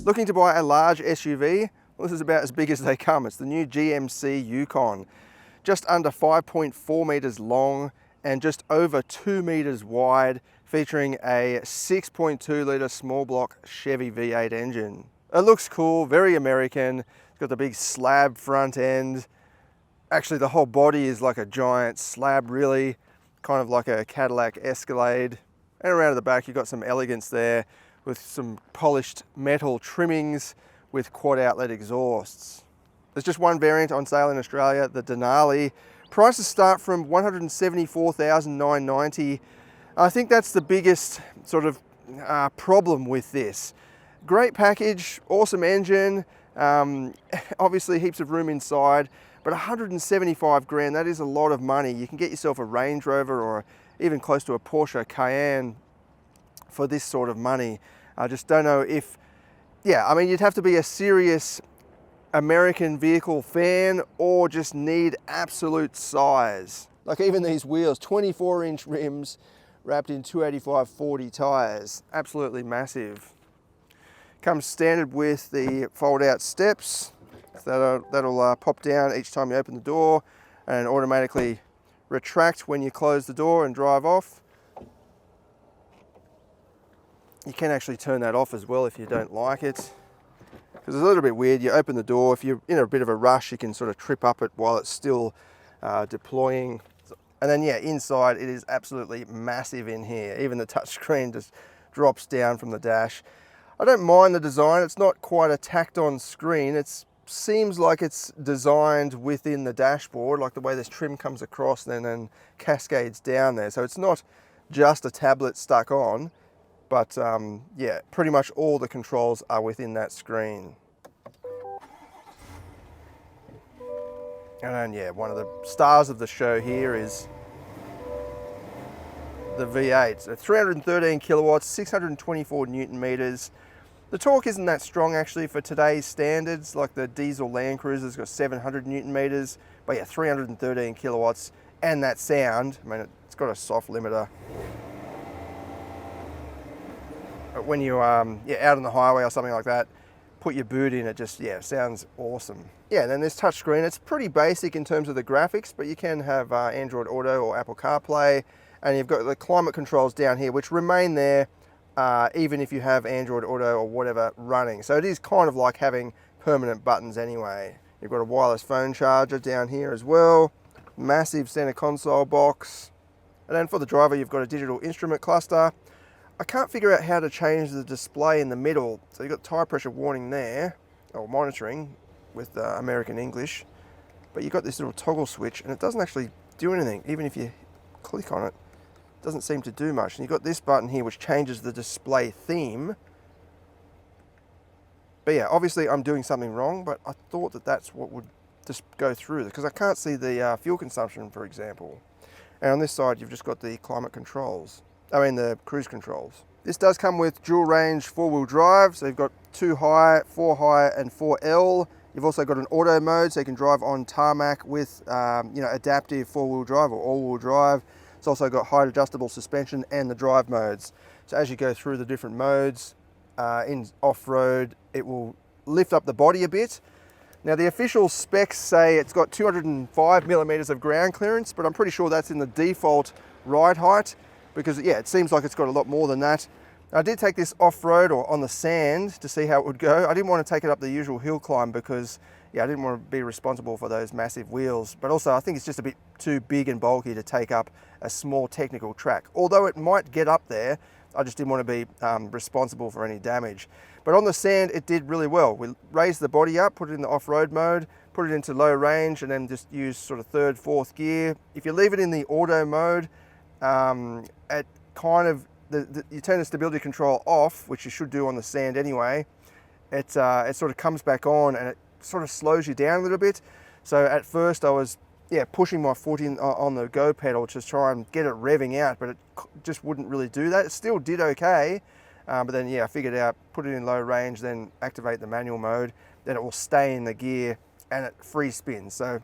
Looking to buy a large SUV? Well, this is about as big as they come. It's the new GMC Yukon. Just under 5.4 meters long and just over 2 meters wide, featuring a 6.2 litre small block Chevy V8 engine. It looks cool, very American. It's got the big slab front end. Actually, the whole body is like a giant slab, really, kind of like a Cadillac Escalade. And around at the back, you've got some elegance there with some polished metal trimmings with quad outlet exhausts. There's just one variant on sale in Australia, the Denali. Prices start from $174,990. I think that's the biggest sort of problem with this. Great package, awesome engine, obviously heaps of room inside, but 175 grand, that is a lot of money. You can get yourself a Range Rover or even close to a Porsche Cayenne for this sort of money. I just don't know if, yeah, I mean, you'd have to be a serious American vehicle fan or just need absolute size. Like even these wheels, 24-inch rims wrapped in 285/40 tires, absolutely massive. Comes standard with the fold-out steps. That'll pop down each time you open the door and automatically retract when you close the door and drive off. You can actually turn that off as well if you don't like it. Because it's a little bit weird, you open the door, if you're in a bit of a rush, you can sort of trip up it while it's still deploying. And then yeah, inside it is absolutely massive in here. Even the touchscreen just drops down from the dash. I don't mind the design, it's not quite a tacked on screen. It seems like it's designed within the dashboard, like the way this trim comes across and then cascades down there. So it's not just a tablet stuck on, but yeah, pretty much all the controls are within that screen. And then yeah, one of the stars of the show here is the V8. So 313 kilowatts, 624 Newton meters. The torque isn't that strong actually for today's standards, like the diesel Land Cruiser's got 700 Newton meters, but yeah, 313 kilowatts. And that sound, I mean, it's got a soft limiter. But when you're out on the highway or something like that, put your boot in, it just, yeah, sounds awesome. Yeah, and then this touchscreen, it's pretty basic in terms of the graphics, but you can have Android Auto or Apple CarPlay, and you've got the climate controls down here, which remain there even if you have Android Auto or whatever running. So it is kind of like having permanent buttons anyway. You've got a wireless phone charger down here as well, massive center console box, and then for the driver, you've got a digital instrument cluster. I can't figure out how to change the display in the middle. So you've got tire pressure warning there, or monitoring with American English, but you've got this little toggle switch and it doesn't actually do anything. Even if you click on it, it doesn't seem to do much. And you've got this button here which changes the display theme. But yeah, obviously I'm doing something wrong, but I thought that that's what would just go through, because I can't see the fuel consumption, for example. And on this side, you've just got the climate controls. I mean the cruise controls. This does come with dual range 4-wheel drive, so you've got 2 high, 4 high and 4L. You've also got an auto mode, so you can drive on tarmac with adaptive 4-wheel drive or all-wheel drive. It's also got height adjustable suspension and the drive modes. So as you go through the different modes, in off-road, it will lift up the body a bit. Now the official specs say it's got 205 millimeters of ground clearance, but I'm pretty sure that's in the default ride height, because yeah, it seems like it's got a lot more than that. I did take this off-road or on the sand to see how it would go. I didn't want to take it up the usual hill climb because yeah, I didn't want to be responsible for those massive wheels, but also I think it's just a bit too big and bulky to take up a small technical track. Although it might get up there, I just didn't want to be responsible for any damage. But on the sand, it did really well. We raised the body up, put it in the off-road mode, put it into low range, and then just use sort of 3rd, 4th gear. If you leave it in the auto mode, it kind of, you turn the stability control off, which you should do on the sand anyway. It sort of comes back on and it sort of slows you down a little bit. So at first I was pushing my foot in on the go pedal to try and get it revving out, but it just wouldn't really do that. It still did okay, but then I figured out, put it in low range, then activate the manual mode, then it will stay in the gear and it free spins. So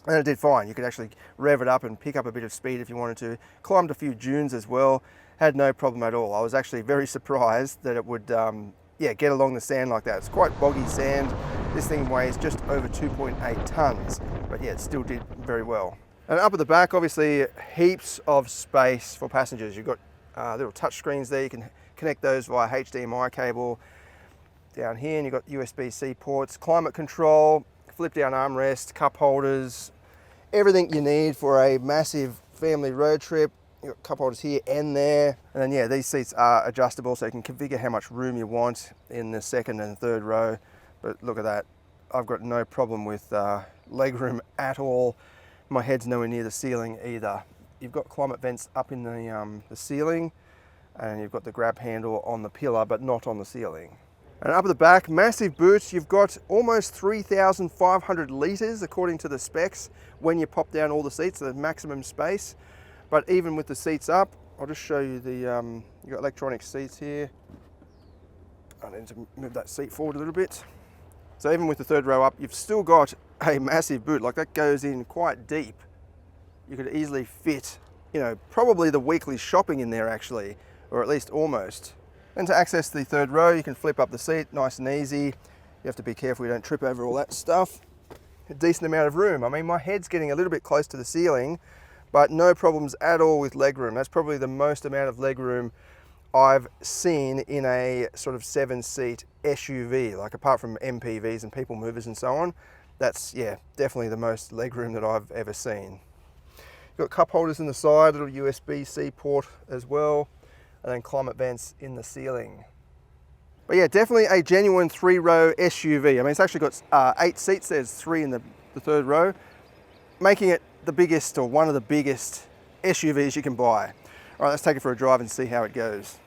and it did fine. You could actually rev it up and pick up a bit of speed if you wanted to. Climbed a few dunes as well, had no problem at all. I was actually very surprised that it would yeah, get along the sand like that. It's quite boggy sand. This thing weighs just over 2.8 tons, but yeah, it still did very well. And up at the back, obviously, heaps of space for passengers. You've got little touch screens there. You can connect those via HDMI cable. Down here, and you've got USB-C ports, climate control, flip down armrest, cup holders, everything you need for a massive family road trip. You've got cup holders here and there. And then yeah, these seats are adjustable, so you can configure how much room you want in the second and third row. But look at that. I've got no problem with legroom at all. My head's nowhere near the ceiling either. You've got climate vents up in the ceiling, and you've got the grab handle on the pillar, but not on the ceiling. And up at the back, massive boots. You've got almost 3,500 litres according to the specs when you pop down all the seats, the maximum space. But even with the seats up, I'll just show you the, you've got electronic seats here. I need to move that seat forward a little bit. So even with the third row up, you've still got a massive boot. Like, that goes in quite deep. You could easily fit, you know, probably the weekly shopping in there actually, or at least almost. And to access the third row, you can flip up the seat, nice and easy. You have to be careful you don't trip over all that stuff. A decent amount of room. I mean, my head's getting a little bit close to the ceiling, but no problems at all with legroom. That's probably the most amount of legroom I've seen in a sort of 7-seat SUV, like apart from MPVs and people movers and so on. That's, yeah, definitely the most legroom that I've ever seen. You've got cup holders in the side, little USB-C port as well, and then climate vents in the ceiling. But yeah, definitely a genuine 3-row SUV. I mean, it's actually got 8 seats. There's 3 in the third row, making it the biggest, or one of the biggest SUVs you can buy. All right, let's take it for a drive and see how it goes.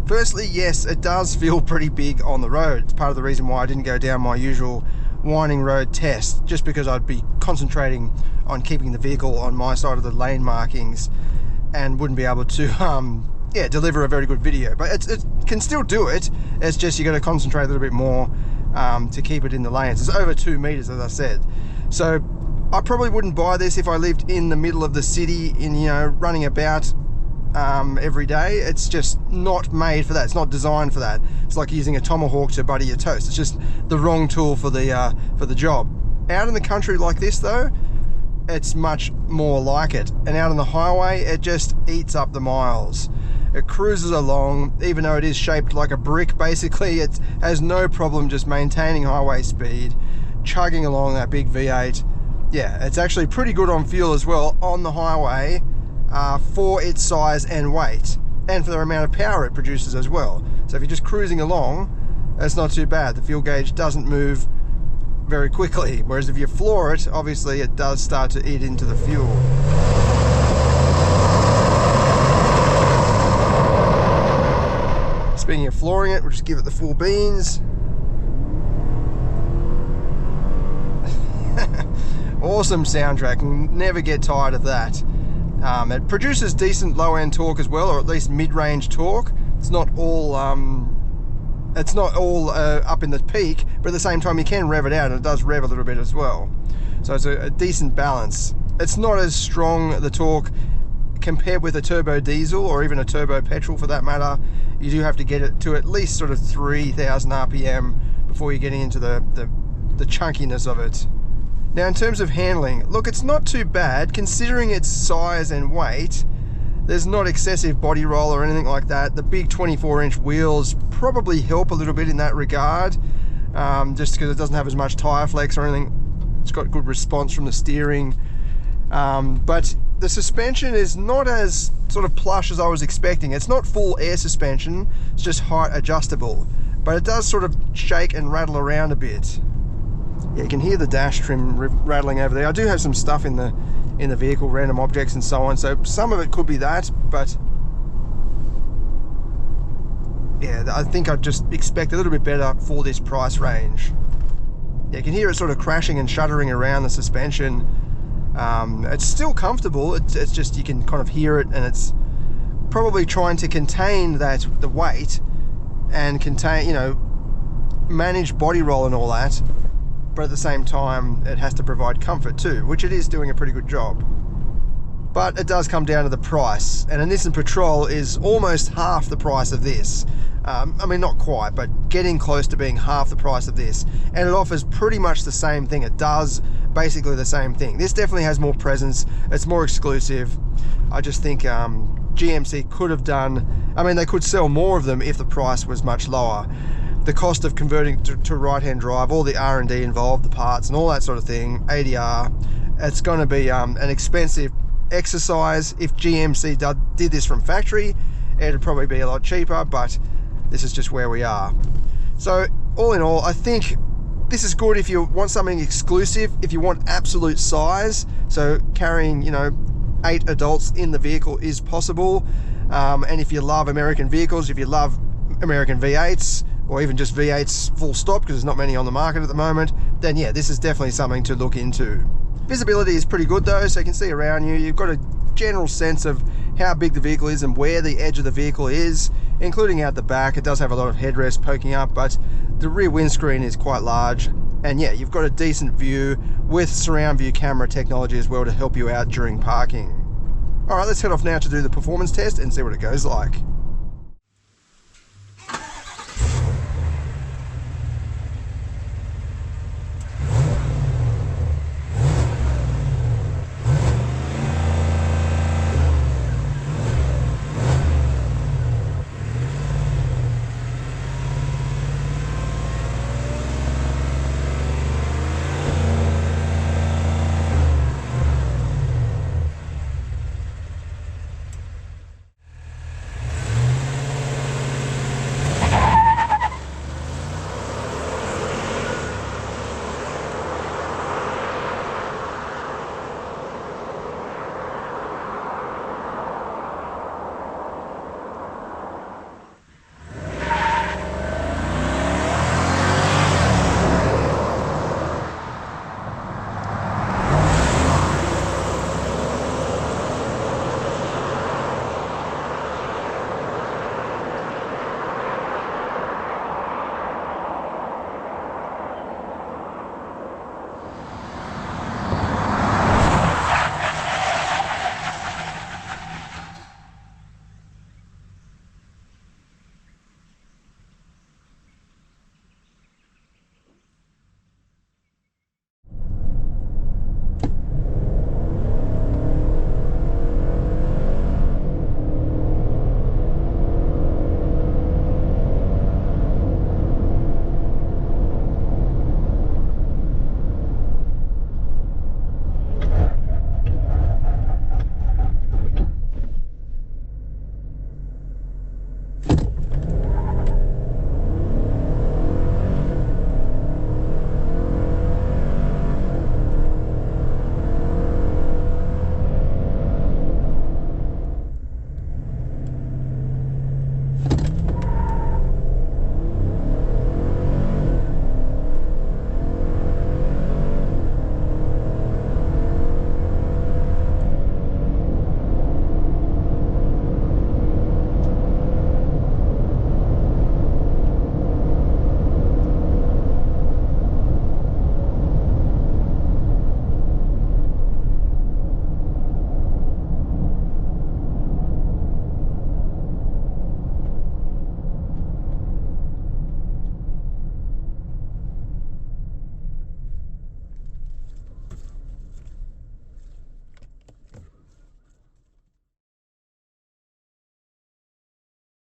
Firstly, yes, it does feel pretty big on the road. It's part of the reason why I didn't go down my usual winding road test, just because I'd be concentrating on keeping the vehicle on my side of the lane markings and wouldn't be able to yeah, deliver a very good video. But it can still do it. It's just you got to concentrate a little bit more to keep it in the lanes. It's over 2 meters, as I said. So I probably wouldn't buy this if I lived in the middle of the city, in, you know, running about every day. It's just not made for that. It's not designed for that. It's like using a tomahawk to butter your toast. It's just the wrong tool for the job. Out in the country like this though, it's much more like it. And out on the highway, it just eats up the miles. It cruises along, even though it is shaped like a brick, basically. It has no problem just maintaining highway speed, chugging along that big V8. Yeah, it's actually pretty good on fuel as well on the highway for its size and weight, and for the amount of power it produces as well. So if you're just cruising along, it's not too bad. The fuel gauge doesn't move very quickly, whereas if you floor it, obviously it does start to eat into the fuel. Speaking of flooring it, we'll just give it the full beans. Awesome soundtrack, never get tired of that. It produces decent low-end torque as well, or at least mid-range torque. It's not all up in the peak, but at the same time you can rev it out, and it does rev a little bit as well. So it's a decent balance. It's not as strong, the torque, compared with a turbo diesel or even a turbo petrol for that matter. You do have to get it to at least sort of 3,000 RPM before you're getting into the chunkiness of it. Now in terms of handling, look, it's not too bad considering its size and weight. There's not excessive body roll or anything like that. The big 24-inch wheels probably help a little bit in that regard, just because it doesn't have as much tire flex or anything. It's got good response from the steering, but the suspension is not as sort of plush as I was expecting. It's not full air suspension, it's just height adjustable, but it does sort of shake and rattle around a bit. Yeah, you can hear the dash trim rattling over there. I do have some stuff in the vehicle, random objects and so on, so some of it could be that, but yeah, I think I'd just expect a little bit better for this price range. Yeah, you can hear it sort of crashing and shuddering around the suspension. It's still comfortable, it's just you can kind of hear it, and it's probably trying to contain the weight and contain, you know, manage body roll and all that, but at the same time it has to provide comfort too, which it is doing a pretty good job. but it does come down to the price, and a Nissan Patrol is almost half the price of this. I mean, not quite, but getting close to being half the price of this, and it offers pretty much the same thing. It does basically the same thing. This definitely has more presence, it's more exclusive. I just think GMC could have done, I mean, they could sell more of them if the price was much lower. The cost of converting to right-hand drive, all the R&D involved, the parts and all that sort of thing, ADR, it's going to be an expensive exercise. If GMC did this from factory, it'd probably be a lot cheaper, but this is just where we are. So all in all, I think this is good if you want something exclusive, if you want absolute size, so carrying, you know, 8 adults in the vehicle is possible. And if you love American vehicles, if you love American V8s, or even just V8s full stop, because there's not many on the market at the moment, then yeah, this is definitely something to look into. Visibility is pretty good though, so you can see around you. You've got a general sense of how big the vehicle is and where the edge of the vehicle is, including out the back. It does have a lot of headrest poking up, but the rear windscreen is quite large. And yeah, you've got a decent view with surround view camera technology as well to help you out during parking. All right, let's head off now to do the performance test and see what it goes like.